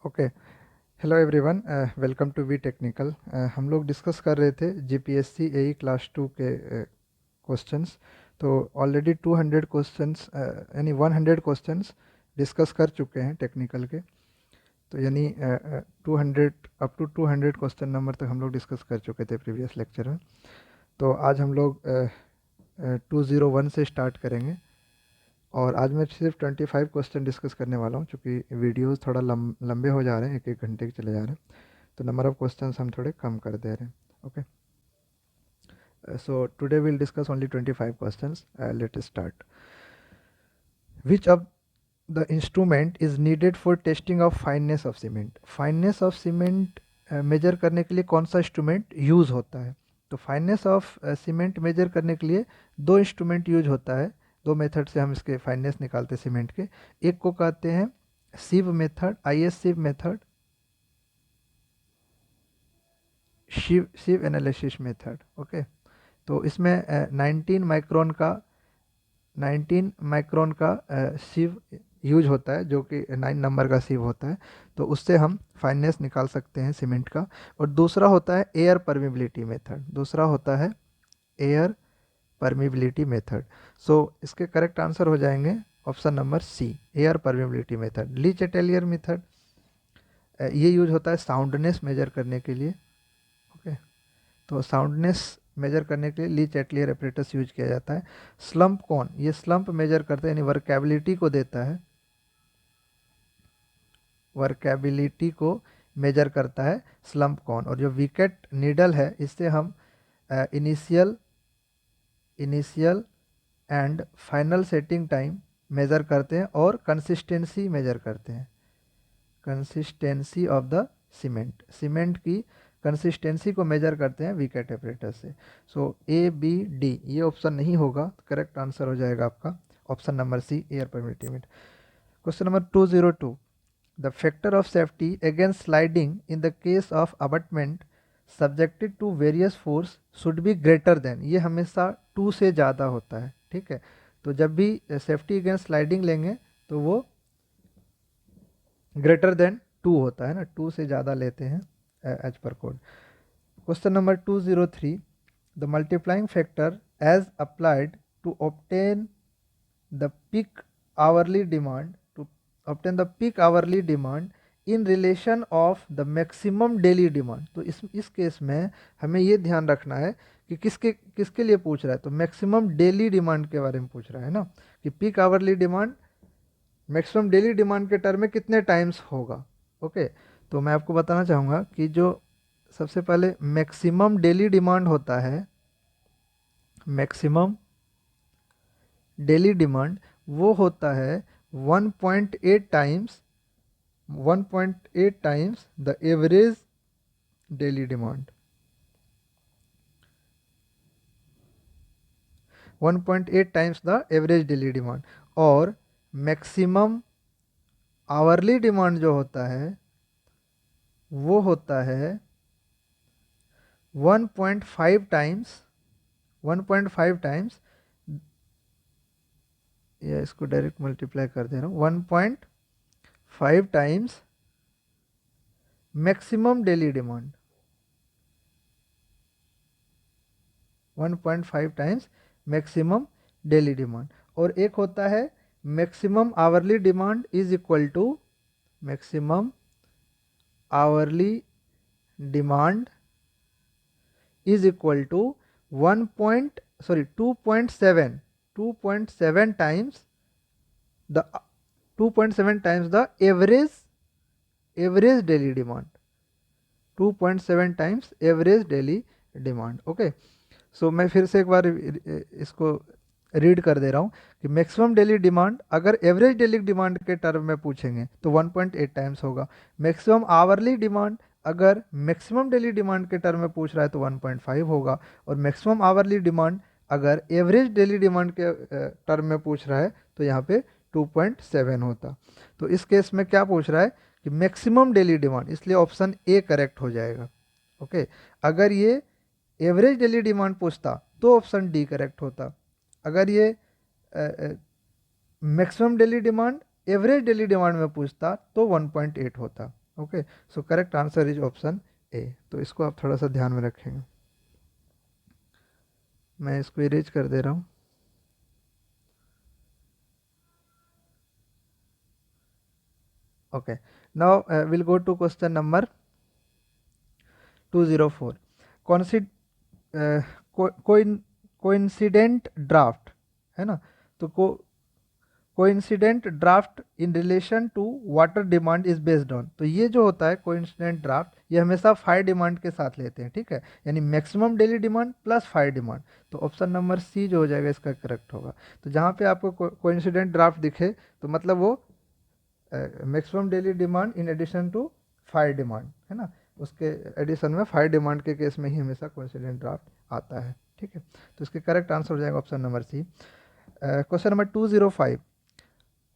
Okay. Hello everyone, welcome to V technical. हम लोग discuss कर रहे थे जीपीएससी एई क्लास 2 के क्वेश्चंस। तो ऑलरेडी 200 क्वेश्चंस यानी 100 क्वेश्चंस डिस्कस कर चुके हैं टेक्निकल के। तो यानी 200 अप टू 200 क्वेश्चन नंबर तक हम लोग डिस्कस कर चुके थे प्रीवियस लेक्चर में। तो आज हम लोग 201 से स्टार्ट करेंगे और आज मैं सिर्फ 25 क्वेश्चन डिस्कस करने वाला हूँ, क्योंकि वीडियोस थोड़ा लंबे हो जा रहे हैं, एक एक घंटे के चले जा रहे हैं। तो नंबर ऑफ क्वेश्चंस हम थोड़े कम कर दे रहे हैं। Okay, so today will discuss only 25 questions. Let us start. Which of the instrument is needed for testing of fineness of cement? Fineness of cement measure करने के लिए कौन सा इंस्ट्रूमेंट यूज़ होता है? तो फाइननेस ऑफ सीमेंट मेजर करने के लिए दो इंस्ट्रूमेंट यूज होता है। दो मेथड से हम इसके फाइननेस निकालते हैं सीमेंट के। एक को कहते हैं sieve method, IS sieve method, sieve analysis method. Okay, तो इसमें 19 माइक्रोन का सिव यूज होता है, जो कि 9 नंबर का सिव होता है। तो उससे हम फाइननेस निकाल सकते हैं सीमेंट का। और दूसरा होता है एयर परमिबिलिटी मेथड। दूसरा होता है एयर परमिबिलिटी मेथड। सो इसके करेक्ट आंसर हो जाएंगे option number C, air permeability method. Le Chatelier method ये यूज होता है साउंडनेस मेजर करने के लिए। ओके, तो साउंडनेस मेजर करने के लिए ली चैटलियर एपरेटस यूज किया जाता है। स्लंप कौन? ये स्लंप मेजर करता है, यानी वर्केबिलिटी को देता है, वर्केबिलिटी को मेजर करता है स्लंप कौन। और जो विकेट नीडल है, इससे हम initial and final setting time measure करते हैं और कंसिस्टेंसी मेजर करते हैं, कंसिस्टेंसी ऑफ द सीमेंट की कंसिस्टेंसी को मेजर करते हैं विकेट एपरेटस से। सो ABD ये ऑप्शन नहीं होगा, करेक्ट आंसर हो जाएगा आपका option number C, air permittivity method. Question number 202, the factor of safety against sliding in the case of abutment subjected to various force should be greater than. ये हमेशा 2 से ज़्यादा होता है। ठीक है, तो जब भी सेफ्टी अगेंस्ट स्लाइडिंग लेंगे तो वो ग्रेटर देन 2 होता है ना, 2 से ज़्यादा लेते हैं as per code. Question number 203, the multiplying factor as applied to obtain the peak hourly demand in relation of the maximum daily demand. तो इस केस में हमें ये ध्यान रखना है कि किसके किसके लिए पूछ रहा है। तो मैक्सिमम डेली डिमांड के बारे में पूछ रहा है ना, कि peak hourly demand maximum daily demand के टर्म में कितने टाइम्स होगा। ओके, तो मैं आपको बताना चाहूँगा कि जो सबसे पहले मैक्सिमम डेली डिमांड होता है, मैक्सिमम डेली डिमांड वो होता है 1.8 times, 1.8 times the average daily demand, 1.8 times the average daily demand. और मैक्सिमम आवरली डिमांड जो होता है वो होता है 1.5 टाइम्स, 1.5 टाइम्स, या इसको डायरेक्ट मल्टीप्लाई कर दे रहा हूँ, 1.5 times maximum daily demand, 1.5 times maximum daily demand. और एक होता है maximum hourly demand is equal to, maximum hourly demand is equal to 2.7 times the 2.7 times the average daily demand, 2.7 times average daily demand. Okay, so मैं फिर से एक बार इसको read कर दे रहा हूँ कि मैक्सिमम डेली डिमांड अगर एवरेज डेली डिमांड के टर्म में पूछेंगे तो 1.8 टाइम्स होगा। मैक्सिमम आवरली डिमांड अगर मैक्सिमम डेली डिमांड के टर्म में पूछ रहा है तो 1.5 होगा। और मैक्सिमम आवरली डिमांड अगर एवरेज डेली डिमांड के टर्म में पूछ रहा है तो यहाँ पे 2.7 होता। तो इस केस में क्या पूछ रहा है कि मैक्सिमम डेली डिमांड, इसलिए ऑप्शन ए करेक्ट हो जाएगा। ओके, अगर ये एवरेज डेली डिमांड पूछता तो ऑप्शन डी करेक्ट होता। अगर ये maximum daily demand average daily demand में पूछता तो 1.8 होता। Okay, so correct answer is option A. तो इसको आप थोड़ा सा ध्यान में रखेंगे। मैं इसको इरेज कर दे रहा हूँ। Okay, now will go to question number 204। कॉन्सिड कोइंसिडेंट ड्राफ्ट, है ना। तो coincident draft in relation to water demand is based on. तो ये जो होता है कोइंसिडेंट ड्राफ्ट, ये हमेशा फायर डिमांड के साथ लेते हैं, ठीक है, यानी maximum daily demand plus fire demand. तो ऑप्शन नंबर सी जो हो जाएगा इसका करेक्ट होगा। तो जहाँ पे आपको कोइंसिडेंट ड्राफ्ट दिखे तो मतलब वो maximum daily demand in addition to fire demand, है ना, उसके एडिशन में फायर डिमांड के केस में ही हमेशा कोइंसिडेंट ड्राफ्ट आता है, ठीक है। तो इसके करेक्ट आंसर हो जाएगा option number C. Question number 205।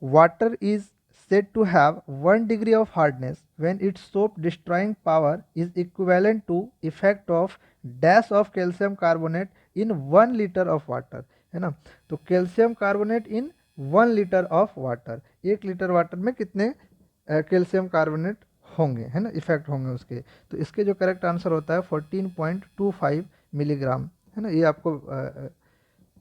Water is said to have 1 degree of hardness when its soap destroying power is equivalent to effect of dash of calcium carbonate in 1 liter of water, है ना। तो calcium carbonate in 1 litre of water, 1 litre water में कितने calcium carbonate होंगे, है ना, effect होंगे उसके। तो इसके जो करेक्ट आंसर होता है 14.25 मिलीग्राम, है ना। ये आपको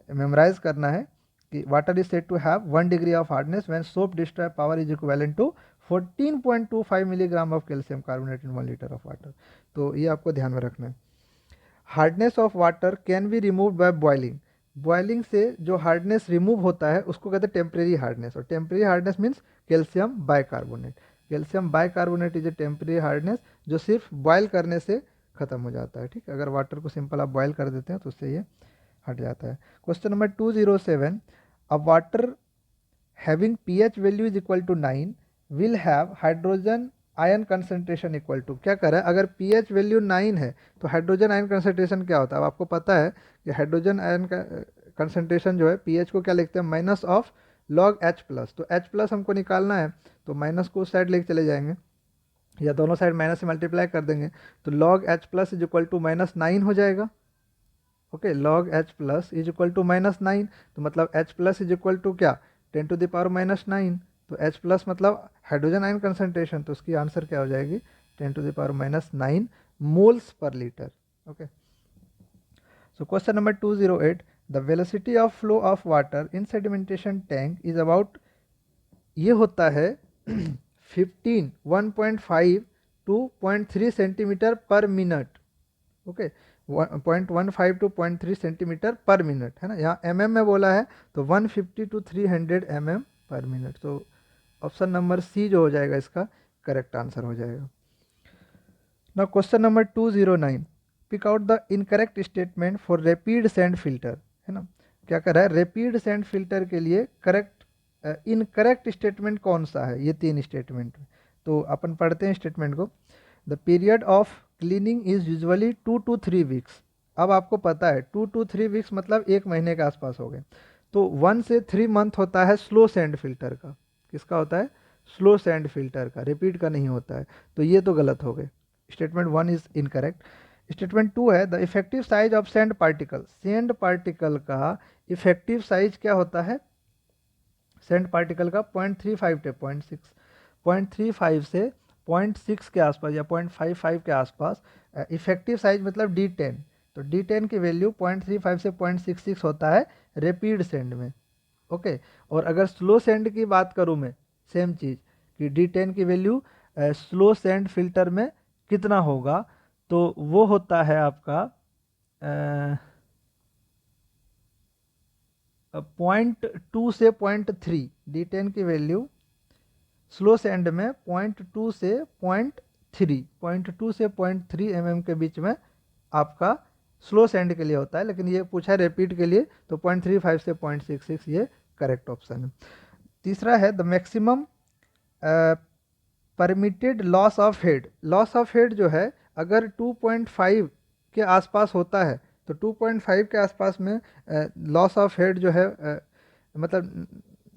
मेमोराइज करना है कि water is said to have 1 degree of hardness when soap destroy power is equivalent to 14.25 milligram of calcium carbonate in 1 litre of water. तो ये आपको ध्यान में रखना है। Hardness of water can be removed by boiling. Boiling से जो hardness remove होता है उसको कहते हैं टेम्परेरी हार्डनेस, और temporary hardness means calcium bicarbonate. Calcium bicarbonate is a temporary hardness जो सिर्फ बॉयल करने से खत्म हो जाता है, ठीक है। अगर वाटर को सिंपल आप बॉयल कर देते हैं तो उससे ये हट जाता है। Question number 207। A water having pH value is equal to 9 will have hydrogen ion concentration equal to, क्या कर रहा है, अगर pH वैल्यू 9 है तो हाइड्रोजन आयन कंसंट्रेशन क्या होता है। अब आपको पता है कि हाइड्रोजन आयन का कंसंट्रेशन जो है pH को क्या लिखते हैं, minus of log H plus. तो H प्लस हमको निकालना है तो माइनस को उस साइड लेके चले जाएंगे या दोनों साइड माइनस से मल्टीप्लाई कर देंगे तो log H plus is equal to -9 हो जाएगा। Okay, log H plus is equal to -9, तो मतलब H plus is equal to क्या, 10 टू द पावर -9। तो H प्लस मतलब हाइड्रोजन आयन कंसंट्रेशन, तो उसकी आंसर क्या हो जाएगी 10 to the power -9 moles per litre. Okay, so question number 208। The velocity of flow of water in sedimentation tank is about, ये होता है 1.5 to 0.3 centimetre per minute. Okay, 0.15 to 0.3 centimetre per minute, है ना। यहाँ mm में बोला है तो 150 टू 300 mm पर मिनट। तो ऑप्शन नंबर सी जो हो जाएगा इसका करेक्ट आंसर हो जाएगा। Now question number 209। Pick out the incorrect statement for rapid sand filter, है ना। क्या कर रहा है, रैपिड सैंड फिल्टर के लिए करेक्ट इनकरेक्ट स्टेटमेंट कौन सा है, ये 3 स्टेटमेंट। तो अपन पढ़ते हैं स्टेटमेंट को। The period of cleaning is usually 2 to 3 weeks. अब आपको पता है 2 to 3 वीक्स मतलब 1 महीने के आसपास हो गए। तो 1 से 3 मंथ होता है स्लो सैंड फिल्टर का। किसका होता है, स्लो सैंड फिल्टर का, रिपीट का नहीं होता है। तो ये तो गलत हो गए, स्टेटमेंट 1 इज इनकरेक्ट। स्टेटमेंट 2 है the effective size of sand particle. Sand particle का इफेक्टिव साइज क्या होता है, सैंड पार्टिकल का 0.35 से 0.35 से 0.6 के आसपास या 0.55 के आसपास इफेक्टिव साइज मतलब D10। तो D10 की वैल्यू 0.35 से 0.66 होता है रैपिड सेंड में। ओके, और अगर स्लो सेंड की बात करूँ मैं, सेम चीज़ कि D10 की वैल्यू स्लो सेंड फिल्टर में कितना होगा, तो वो होता है आपका 0.2 से 0.3। D10 की वैल्यू स्लो सैंड में 0.2 से 0.3, 0.2 से 0.3 mm के बीच में आपका स्लो सैंड के लिए होता है। लेकिन ये पूछा है रैपिड के लिए तो 0.35 से 0.66 ये करेक्ट ऑप्शन है। तीसरा है the maximum permitted loss of head. Loss of head जो है अगर 2.5 के आसपास होता है तो 2.5 के आसपास में लॉस ऑफ हेड जो है मतलब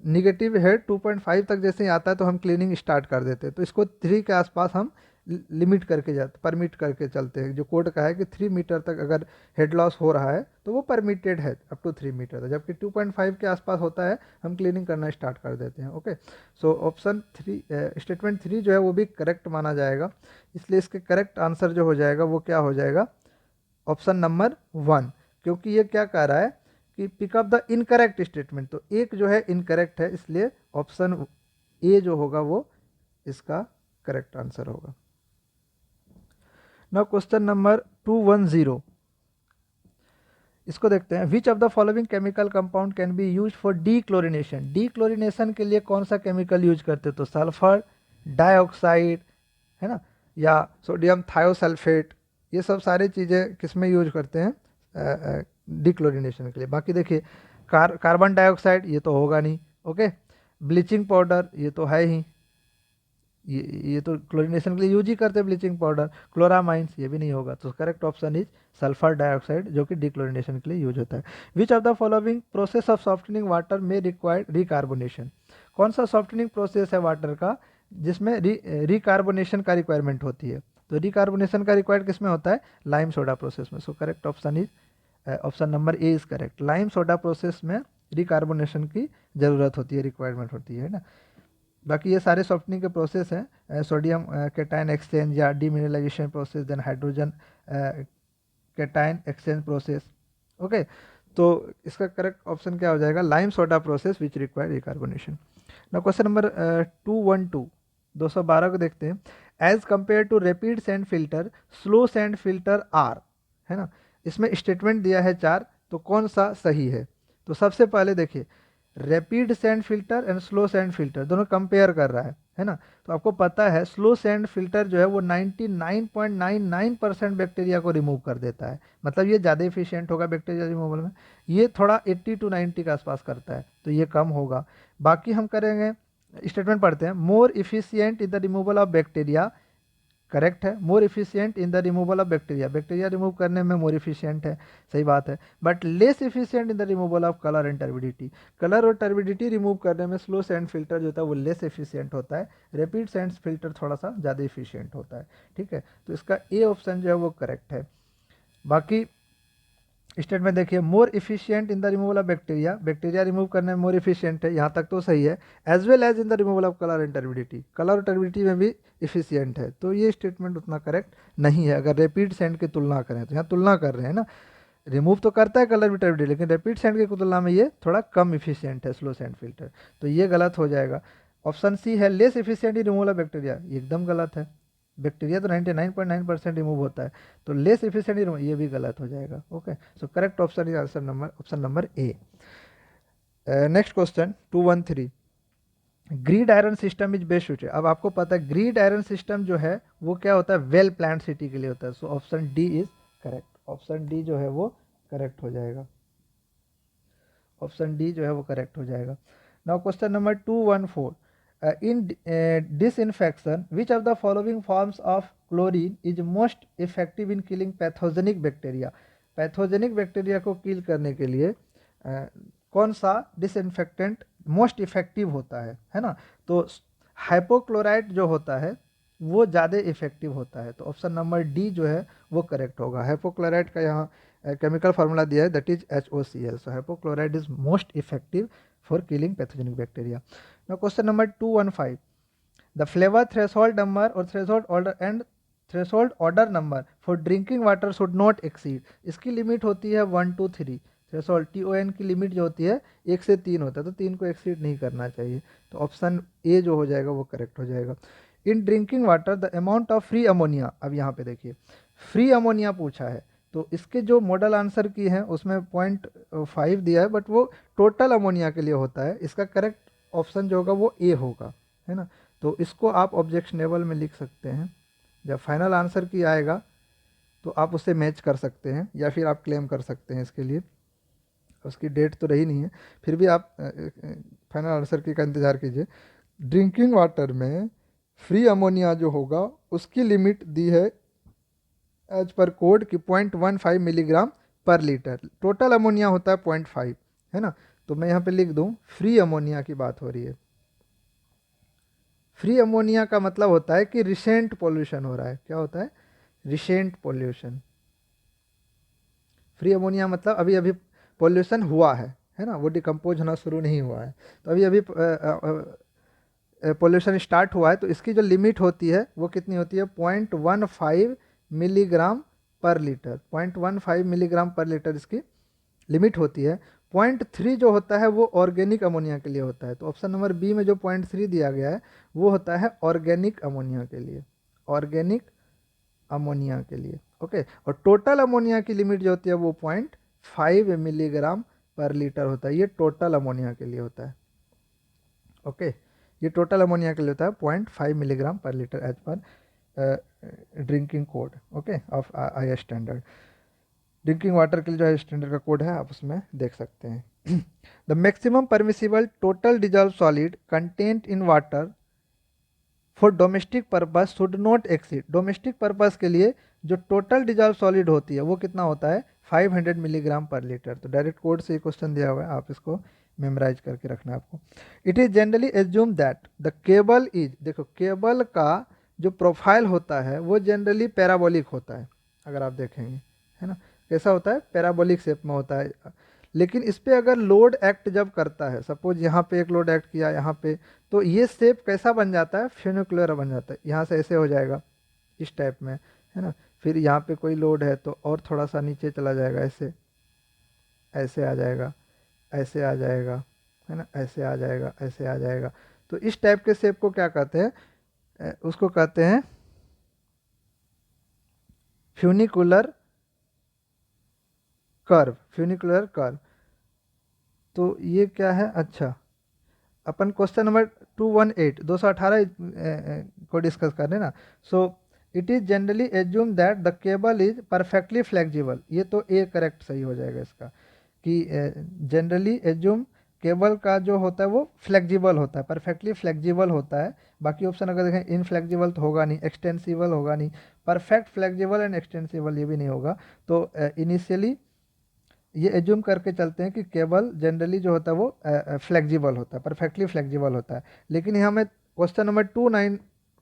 निगेटिव हेड 2.5 तक जैसे ही आता है तो हम क्लीनिंग स्टार्ट कर देते हैं। तो इसको 3 के आसपास हम लिमिट करके जाते, परमिट करके चलते हैं। जो कोड का है कि 3 मीटर तक अगर हेड लॉस हो रहा है तो वो परमिटेड है अप टू 3 मीटर तक, जबकि 2.5 के आसपास होता है हम क्लीनिंग करना स्टार्ट कर देते हैं। ओके, सो ऑप्शन 3, स्टेटमेंट 3 जो है वो भी करेक्ट माना जाएगा, इसलिए इसके करेक्ट आंसर जो हो जाएगा वो क्या हो जाएगा, ऑप्शन नंबर 1। क्योंकि ये क्या कह रहा है कि पिकअप द इनकरेक्ट स्टेटमेंट, तो एक जो है इनकरेक्ट है, इसलिए ऑप्शन ए जो होगा वो इसका करेक्ट आंसर होगा। नाउ क्वेश्चन नंबर 210, इसको देखते हैं। विच of the following chemical compound can be use for dechlorination, dechlorination के लिए कौन सा केमिकल यूज करते हैं, तो सल्फर डाइऑक्साइड है ना, या सोडियम थायोसल्फेट, ये सब सारी चीज़ें किस में यूज करते हैं डीक्लोरिनेशन के लिए। बाकी देखिए कार्बन डाइऑक्साइड ये तो होगा नहीं, ओके, ब्लीचिंग पाउडर ये तो है ही, ये तो क्लोरिनेशन के लिए यूज ही करते हैं ब्लीचिंग पाउडर, क्लोरामाइंस ये भी नहीं होगा, तो correct option is sulphur dioxide जो कि डिक्लोरिनेशन के लिए यूज होता है। विच of the following process of softening water में रिक्वायर्ड रिकार्बोनेशन, कौन सा सॉफ्टनिंग प्रोसेस है वाटर का जिसमें रिकार्बोनेशन का रिक्वायरमेंट होती है, तो रिकार्बोनेशन का रिक्वायर्ड किस में होता है, लाइम सोडा प्रोसेस में। सो correct option is option number A is correct, lime soda process में रिकार्बोनेशन की जरूरत होती है, रिक्वायरमेंट होती है ना। बाकी ये सारे सॉफ्टनिंग के प्रोसेस हैं, सोडियम कैटायन एक्सचेंज या demineralisation process, then hydrogen cation exchange process. Okay, तो इसका करेक्ट ऑप्शन क्या हो जाएगा, lime soda process which require recarbonation. ना क्वेश्चन नंबर 212 को देखते हैं। As compare to rapid sand filter slow sand filter are, है ना, इसमें स्टेटमेंट दिया है 4, तो कौन सा सही है, तो सबसे पहले देखिए rapid sand filter and slow sand filter दोनों कंपेयर कर रहा है ना। तो आपको पता है स्लो सैंड फिल्टर जो है वो 99.99% बैक्टीरिया को रिमूव कर देता है, मतलब ये ज़्यादा इफिशियंट होगा बैक्टीरिया रिमूवल में। ये थोड़ा 80 to 90 के आसपास करता है, तो ये कम होगा। बाकी हम करेंगे, स्टेटमेंट पढ़ते हैं। More efficient in the removal of bacteria, correct है, more efficient in the removal of bacteria, bacteria remove करने में मोर इफिशियंट है, सही बात है। But less efficient in the removal of colour and turbidity, colour और टर्बिडिटी रिमूव करने में स्लो सैंड फिल्टर जो होता है वो लेस इफिशियंट होता है, रैपिड सैंड फिल्टर थोड़ा सा ज़्यादा इफिशियंट होता है। ठीक है, तो इसका ए ऑप्शन जो है वो करेक्ट है। बाकी स्टेटमेंट देखिए, मोर efficient in the removal of bacteria, bacteria remove करने में मोर इफिशियंट है, यहाँ तक तो सही है। As well as in the removal of colour and turbidity, colour और टर्बिडिटी में भी इफिशियंट है, तो ये स्टेटमेंट उतना करेक्ट नहीं है अगर रैपिड सैंड की तुलना करें तो। यहाँ तुलना कर रहे हैं ना, रिमूव तो करता है कलर भी टर्बिडिटी, लेकिन रैपिड सैंड की तुलना में ये थोड़ा कम इफिशियंट है स्लो सैंड फिल्टर, तो ये गलत हो जाएगा। ऑप्शन सी है less efficient in removal of bacteria, ये एकदम गलत है, बैक्टीरिया तो 99.9% रिमूव होता है, तो लेस इफिशियंट रिमूव ये भी गलत हो जाएगा। Okay, so correct option is answer number option number A. Next question 213, grid iron system is best suited. अब आपको पता है ग्रिड आयरन सिस्टम जो है वो क्या होता है, वेल प्लान्ड सिटी के लिए होता है, सो option D is correct, option D जो है वो करेक्ट हो जाएगा, ऑप्शन डी जो है वो करेक्ट हो जाएगा। Now question number 214, in disinfection which of the following forms of chlorine is most effective in killing pathogenic bacteria, pathogenic bacteria को किल करने के लिए कौन सा डिसइंफेक्टेंट मोस्ट इफेक्टिव होता है ना, तो हाइपोक्लोराइड जो होता है वो ज़्यादा इफेक्टिव होता है, तो ऑप्शन नंबर डी जो है वो करेक्ट होगा। हाइपोक्लोराइड का यहाँ केमिकल फार्मूला दिया है, that is HOCl, so hypochlorite is most effective for killing pathogenic bacteria. Now question number 215, the flavor threshold number or threshold order and threshold order number for drinking water should not exceed, इसकी limit होती है 1 to 3, threshold TON की limit जो होती है 1 से 3 होता है, तो 3 को एक्सीड नहीं करना चाहिए, तो ऑप्शन ए जो हो जाएगा वो करेक्ट हो जाएगा। In drinking water the amount of free ammonia, अब यहाँ पे देखिए फ्री अमोनिया पूछा है, तो इसके जो मॉडल आंसर की है उसमें 0.5 दिया है, बट वो टोटल अमोनिया के लिए होता है, इसका करेक्ट ऑप्शन जो होगा वो ए होगा, है ना। तो इसको आप ऑब्जेक्शनेबल में लिख सकते हैं, जब फाइनल आंसर की आएगा तो आप उससे मैच कर सकते हैं या फिर आप क्लेम कर सकते हैं इसके लिए, उसकी डेट तो रही नहीं है, फिर भी आप फाइनल आंसर की का इंतज़ार कीजिए। ड्रिंकिंग वाटर में फ्री अमोनिया जो होगा उसकी लिमिट दी है एज पर कोड की 0.15 milligram per litre, total ammonia होता है 0.5, है ना, तो मैं यहाँ पे लिख दूँ फ्री अमोनिया की बात हो रही है, फ्री अमोनिया का मतलब होता है कि रिसेंट पॉल्यूशन हो रहा है। क्या होता है? Recent pollution. फ्री अमोनिया मतलब अभी अभी पॉल्यूशन हुआ है ना, वो डिकम्पोज होना शुरू नहीं हुआ है। तो अभी अभी पॉल्यूशन स्टार्ट हुआ है, तो इसकी जो लिमिट होती है वो कितनी होती है? 0.15 milligram per litre. 0.15 milligram per litre इसकी लिमिट होती है। 0.3 जो होता है वो ऑर्गेनिक अमोनिया के लिए होता है। तो ऑप्शन नंबर बी में जो 0.3 दिया गया है वो होता है ऑर्गेनिक अमोनिया के लिए। ऑर्गेनिक अमोनिया के लिए। ओके। और टोटल अमोनिया की लिमिट जो होती है वो 0.5 मिलीग्राम पर लीटर होता है। ये टोटल अमोनिया के लिए होता है। ओके। ये टोटल अमोनिया के लिए होता है 0.5 milligram per litre as per drinking code, okay, of I standard. Drinking water के लिए जो है स्टैंडर्ड का कोड है, आप उसमें देख सकते हैं। The maximum permissible total dissolve solid content in water for domestic purpose should not exceed. Domestic purpose के लिए जो टोटल डिजॉल्व सॉलिड होती है वो कितना होता है? 500 मिलीग्राम पर लीटर। तो डायरेक्ट कोड से ये क्वेश्चन दिया हुआ है, आप इसको मेमोराइज करके रखना है आपको। It is generally assume that the cable is, देखो केबल का जो प्रोफाइल होता है वो जनरली पैराबोलिक होता है। अगर आप देखेंगे, है ना, कैसा होता है? पैराबोलिक शेप में होता है। लेकिन इस पे अगर लोड एक्ट जब करता है, सपोज यहाँ पे एक लोड एक्ट किया यहाँ पे, तो ये शेप कैसा बन जाता है? फ्यूनिकुलर बन जाता है। यहाँ से ऐसे हो जाएगा इस टाइप में, है ना। फिर यहाँ पे कोई लोड है तो और थोड़ा सा नीचे चला जाएगा, ऐसे ऐसे आ जाएगा, ऐसे आ जाएगा, है ना, ऐसे आ जाएगा, ऐसे आ जाएगा। तो इस टाइप के शेप को क्या कहते हैं? उसको कहते हैं फ्यूनिकुलर कर्व। Funicular curve. तो ये क्या है? अच्छा, अपन क्वेश्चन नंबर 218 को डिस्कस कर रहे हैं ना। So it is generally assume that the cable is perfectly flexible. ये तो ए करेक्ट सही हो जाएगा इसका, कि जनरली एज्यूम केबल का जो होता है वो फ्लेक्सिबल होता है, परफेक्टली फ्लेक्सिबल होता है। बाकी ऑप्शन अगर देखें, इनफ्लेक्सिबल तो होगा नहीं, एक्सटेंसिबल होगा नहीं, परफेक्ट फ्लेक्सिबल एंड एक्सटेंसिबल ये भी नहीं होगा। तो इनिशियली ये एज्यूम करके चलते हैं कि केबल जनरली जो होता है वो फ्लेक्सिबल होता है, परफेक्टली फ्लेक्सिबल होता है। लेकिन यहाँ मैं क्वेश्चन नंबर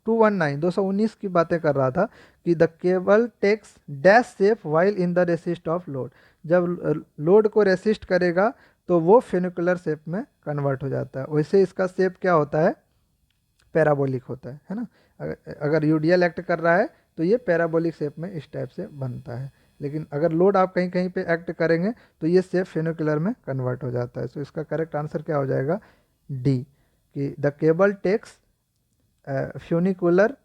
219 की बातें कर रहा था कि the cable takes dash shape while in the resist of load. जब लोड को रेसिस्ट करेगा तो वो फेनिकुलर शेप में कन्वर्ट हो जाता है। वैसे इसका शेप क्या होता है? पैराबोलिक होता है ना। अगर यूडीएल एक्ट कर रहा है तो ये पैराबोलिक शेप में इस टाइप से बनता है। लेकिन अगर लोड आप कहीं कहीं पे एक्ट करेंगे तो ये शेप फेनिकुलर में कन्वर्ट हो जाता है। सो इसका करेक्ट आंसर क्या हो जाएगा? डी, कि the cable takes funicular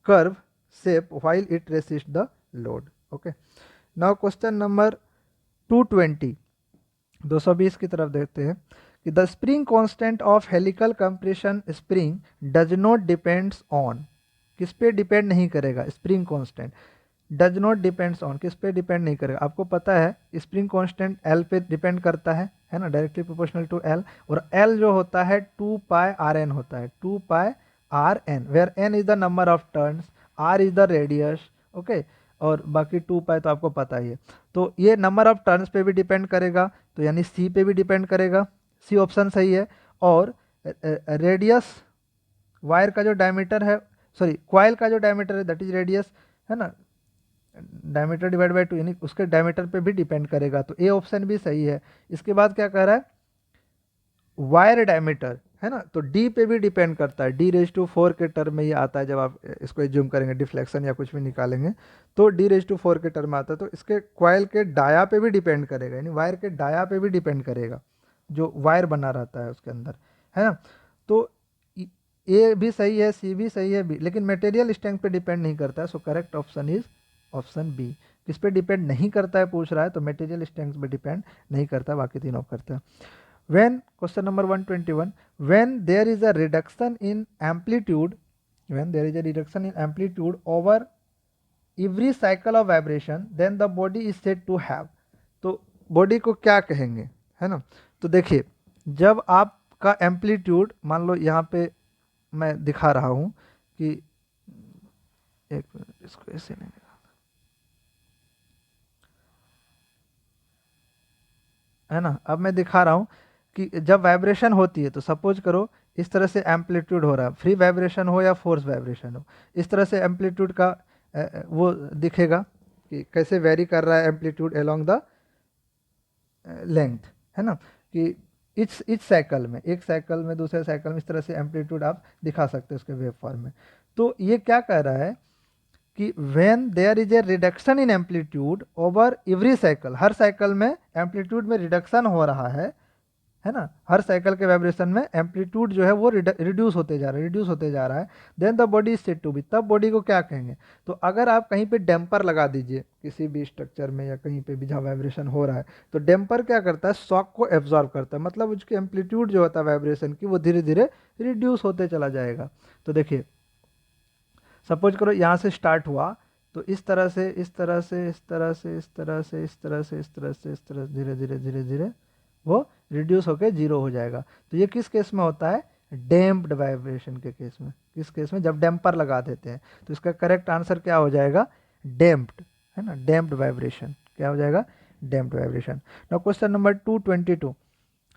curve shape while it resists the load. Okay. Now question number 220, 220 की तरफ देखते हैं कि the spring constant of helical compression spring does not depends on. किस पे डिपेंड नहीं करेगा? Spring constant does not depends on, किस पे डिपेंड नहीं करेगा? आपको पता है स्प्रिंग कांस्टेंट एल पे डिपेंड करता है ना, डायरेक्टली प्रोपोर्शनल टू एल। और एल जो होता है 2 पाई आर एन होता है, 2 pi R N, where N is the number of turns, R is the radius. Okay. और बाकी 2 पाई तो आपको पता ही है। तो ये नंबर ऑफ टर्न्स पे भी डिपेंड करेगा, तो यानी सी पे भी डिपेंड करेगा। सी ऑप्शन सही है। और रेडियस, वायर का जो डायमीटर है, सॉरी क्वाइल का जो डायमीटर है दैट इज रेडियस, है ना, डायमीटर डिवाइड बाय 2, यानी उसके डायमीटर पे भी डिपेंड करेगा। तो ए ऑप्शन भी सही है। इसके बाद क्या कह रहा है? वायर डायमीटर, है ना, तो डी पे भी डिपेंड करता है। d⁴ के टर्म में ये आता है। जब आप इसको एज्यूम करेंगे, डिफ्लेक्शन या कुछ भी निकालेंगे तो d⁴ के टर्म में आता है। तो इसके क्वाइल के डाया पे भी डिपेंड करेगा, यानी वायर के डाया पे भी डिपेंड करेगा, जो वायर बना रहता है उसके अंदर, है ना। तो ए भी सही है, सी भी सही है, बी, लेकिन मटेरियल स्ट्रेंथ पे डिपेंड नहीं करता है। So correct option is option B. किस पे डिपेंड नहीं करता है पूछ रहा है, तो मटेरियल स्ट्रेंथ पे डिपेंड नहीं करता, बाकी तीनों करता है। When, question number 121, when there is a reduction in amplitude, when there is a reduction in amplitude over every cycle of vibration, then the body is said to have। तो body को क्या कहेंगे, है ना। तो देखिए, जब आपका एम्पलीट्यूड, मान लो यहाँ पे मैं दिखा रहा हूँ कि, एक मिनट, इसको ऐसे नहीं दिखा, है ना। अब मैं दिखा रहा हूँ कि जब वाइब्रेशन होती है तो सपोज करो इस तरह से एम्पलीट्यूड हो रहा है, फ्री वाइब्रेशन हो या फोर्स वाइब्रेशन हो, इस तरह से एम्पलीट्यूड का वो दिखेगा कि कैसे वेरी कर रहा है एम्पलीट्यूड अलोंग द लेंथ, है ना, कि इच साइकिल में, एक साइकिल में दूसरे साइकिल में, इस तरह से एम्पलीट्यूड आप दिखा सकते हैं उसके वेव फॉर्म में। तो ये क्या कह रहा है कि when there is a reduction in amplitude over every cycle, हर साइकिल में एम्पलीट्यूड में रिडक्शन हो रहा है ना, हर साइकिल के वाइब्रेशन में एम्पलीट्यूड जो है वो रिड्यूस होते जा रहा है, then the body is said to be, तब बॉडी को क्या कहेंगे। तो अगर आप कहीं पे डैम्पर लगा दीजिए किसी भी स्ट्रक्चर में या कहीं पे भी जहाँ वाइब्रेशन हो रहा है, तो डैम्पर क्या करता है, शॉक को एब्जॉर्ब करता है, मतलब उसकी एम्पलीट्यूड जो होता है वाइब्रेशन की वो धीरे धीरे रिड्यूस होते चला जाएगा। तो देखिए सपोज करो यहाँ से स्टार्ट हुआ, तो इस तरह से इस तरह से इस तरह से इस तरह से इस तरह से इस तरह से इस तरह धीरे धीरे धीरे धीरे वो रिड्यूस होकर जीरो हो जाएगा। तो ये किस केस में होता है, डैम्प्ड वाइब्रेशन के केस में, किस केस में, जब डैम्पर लगा देते हैं। तो इसका करेक्ट आंसर क्या हो जाएगा, डैम्प्ड, है ना, डैम्प्ड वाइब्रेशन क्या हो जाएगा, damped vibration. Now question number 222,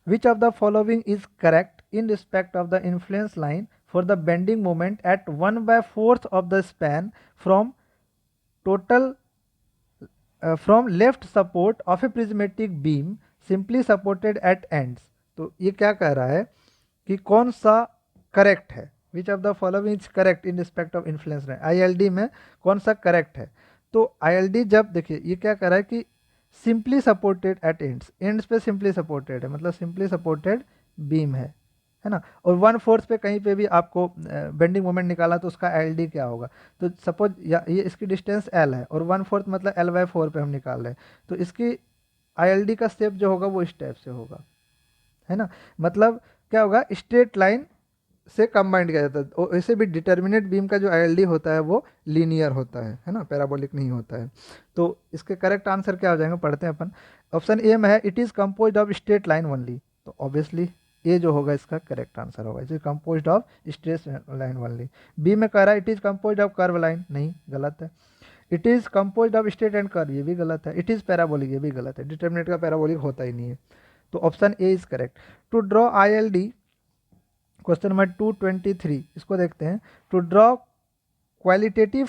which of the following is correct in respect of the influence line for the bending moment at 1/4 of the span from total from left support of a prismatic beam simply supported at ends। तो ये क्या कह रहा है कि कौन सा correct है, विच of the following is correct in respect of influence line, ILD में कौन सा करेक्ट है। तो आईएलडी जब देखिए ये क्या कह रहा है कि simply supported eight ends, ends पे सिंपली सपोर्टेड है, मतलब सिंपली सपोर्टेड बीम है ना, और 1/4 पे कहीं पे भी आपको बेंडिंग मोमेंट निकाला तो उसका एल क्या होगा। तो सपोज ये इसकी डिस्टेंस एल है और 1/4 मतलब L/4 पे हम निकाल रहे हैं, तो इसकी आई का स्टेप जो होगा वो स्टेप से होगा, है ना, मतलब क्या होगा, स्ट्रेट लाइन से कंबाइंड किया जाता है। और वैसे भी डिटर्मिनेट बीम का जो आई होता है वो लीनियर होता है ना, पैराबोलिक नहीं होता है। तो इसके करेक्ट आंसर क्या हो जाएंगे, पढ़ते हैं अपन। ऑप्शन ए में है it is compose of straight line only, तो ऑब्वियसली ये जो होगा इसका करेक्ट आंसर होगा, it is compose of straight line only. B में कह रहा है it is compose of curve line, नहीं, गलत है। It is compose of straight and curve, ये भी गलत है। इट इज पैराबोलिक, ये भी गलत है, डिटर्मिनेट का पैराबोलिक होता ही नहीं है। तो option A is correct. To draw I L D, question number 223 इसको देखते हैं। To draw qualitative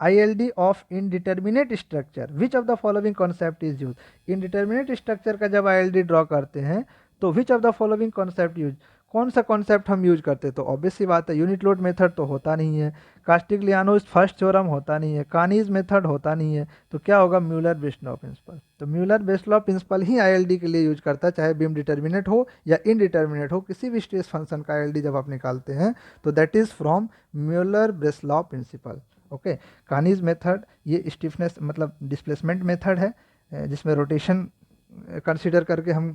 ILD of indeterminate structure, which of the following concept is use. Indeterminate structure का जब ILD ड्रॉ करते हैं तो which of the following concept use, कौन सा कॉन्सेप्ट हम यूज करते हैं। तो ऑब्वियस सी बात है, यूनिट लोड मेथड तो होता नहीं है, कास्टिग्लियानोस फर्स्ट थ्योरम होता नहीं है, कानीज मेथड होता नहीं है, तो क्या होगा, म्यूलर बेस्लॉ प्रिंसिपल। तो म्यूलर बेस्लॉ प्रिंसिपल ही ILD के लिए यूज करता है, चाहे बीम डिटर्मिनेट हो या इनडिटर्मिनेट हो, किसी भी स्ट्रेस फंक्शन का ILD जब आप निकालते हैं तो that is from Muller Breslau principle. Okay, Kani's method ये स्टिफनेस मतलब डिस्प्लेसमेंट मेथड है, जिसमें रोटेशन कंसीडर करके हम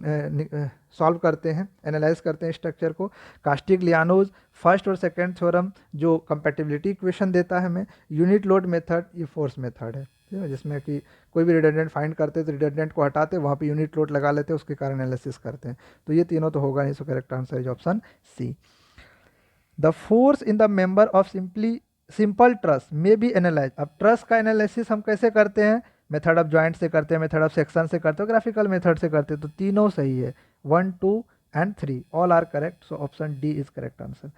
सॉल्व करते हैं, एनालाइज करते हैं स्ट्रक्चर को। कास्टिग्लियानोज फर्स्ट और सेकंड थ्योरम जो कंपैटिबिलिटी इक्वेशन देता है हमें। यूनिट लोड मेथड ये फोर्स मेथड है, ठीक है, जिसमें कि कोई भी रिडंडेंट फाइंड करते तो रिडंडेंट को हटाते, वहाँ पे यूनिट लोड लगा लेते, उसके कारण एनालिसिस करते हैं। तो ये तीनों तो होगा नहीं, so correct answer is option C. The force in the member of simple truss may be analyse. अब ट्रस का एनालिसिस हम कैसे करते हैं, मेथड ऑफ जॉइंट से करते हैं, मेथड ऑफ सेक्शन से करते हो, ग्राफिकल मेथड से करते हैं। तो तीनों सही है, 1, 2 and 3 all are correct, so option D is correct answer.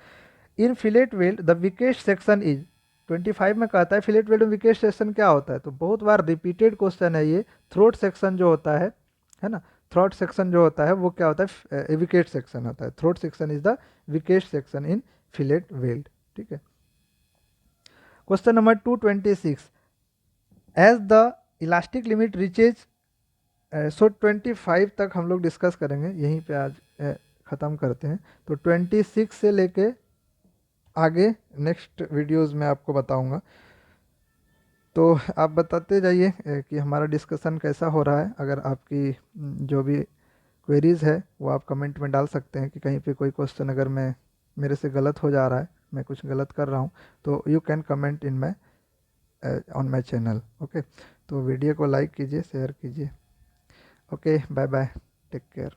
In fillet weld the weakest section is, 25 में कहता है फिलेट वेल्ड में वीकेस्ट सेक्शन क्या होता है। तो बहुत बार रिपीटेड क्वेश्चन है ये। थ्रोट सेक्शन जो होता है ना, थ्रोट सेक्शन जो होता है वो क्या होता है, विकेट सेक्शन होता है। Throat section is the weakest section in fillet weld, ठीक है। Question number 226, as the elastic limit reaches, so 25 तक हम लोग डिस्कस करेंगे, यहीं पे आज ख़त्म करते हैं। तो 26 से लेके आगे नेक्स्ट वीडियोस में आपको बताऊंगा। तो आप बताते जाइए कि हमारा डिस्कशन कैसा हो रहा है। अगर आपकी जो भी क्वेरीज़ है वो आप कमेंट में डाल सकते हैं कि कहीं पे कोई क्वेश्चन अगर मैं मेरे से गलत हो जा रहा है, मैं कुछ गलत कर रहा हूँ, तो you can comment in my on my channel. Okay, तो वीडियो को लाइक कीजिए, शेयर कीजिए। Okay, bye bye, take care.